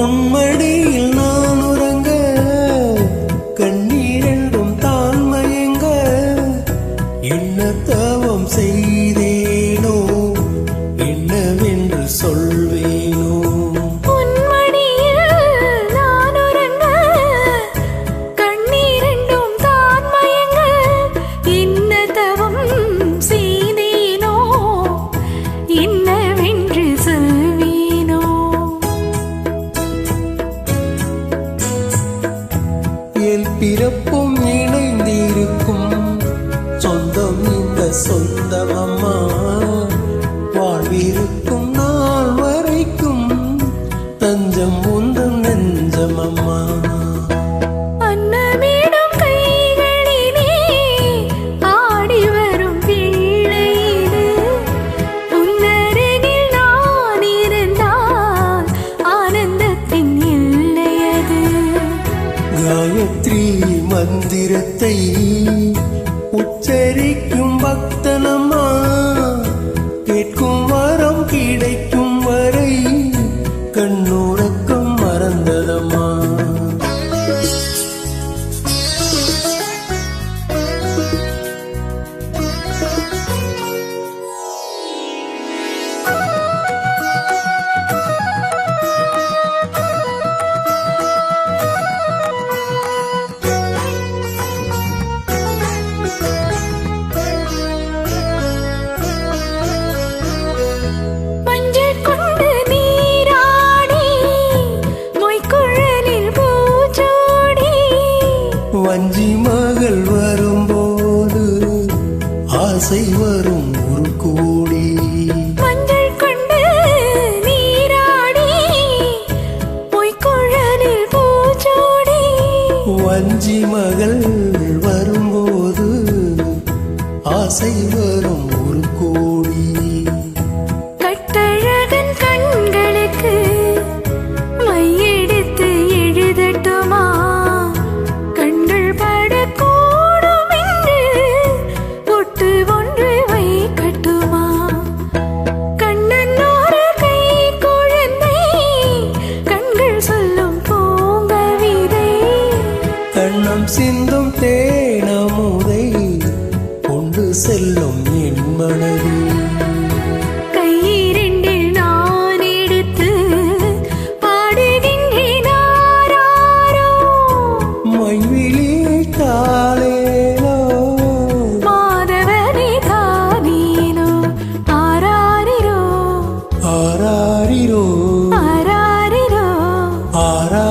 உன்மடியில் நான் உறங்க கண்ணீரெண்டும் தான் மயங்க என்ன தவம் செய்தேனோ என்னவென்று சொல்வேனோ பிறப்பும் இணைந்திருக்கும் சொந்தம் இந்த சொந்தமம்மா வாழ்விருக்கும் நாள் வரைக்கும் தஞ்சம் உந்தன் நெஞ்சமம்மா காயத்ரி மந்திரத்தை உச்சரிக்கும் பக்தனம்மா கேட்கும் வரம் கிடைக்கும் வரை கண்ணுறக்கம் மறந்ததம்மா வஞ்சி மகள் வரும்போது ஆசை வரும் ஒரு கோடி மஞ்சள் கொண்டு நீராடி பொய்க்குழலில் பூச்சோடி வஞ்சி மகள் வரும்போது ஆசை வரும் ஒரு கோடி கட்டழகன் கண்களுக்கு மையெடுத்து எழுதட்டுமா கண்ணம் சிந்தும் தேனமுதை கொண்டு செல்லும் என் மனது கையிரண்டில் நான் எடுத்து பாடுகின்றேன் ஆராரோ மைவிழி தாளேலோ மாதவனே தானேனோ ஆராரிரோ ஆராரிரோ ஆராரிரோ ஆரா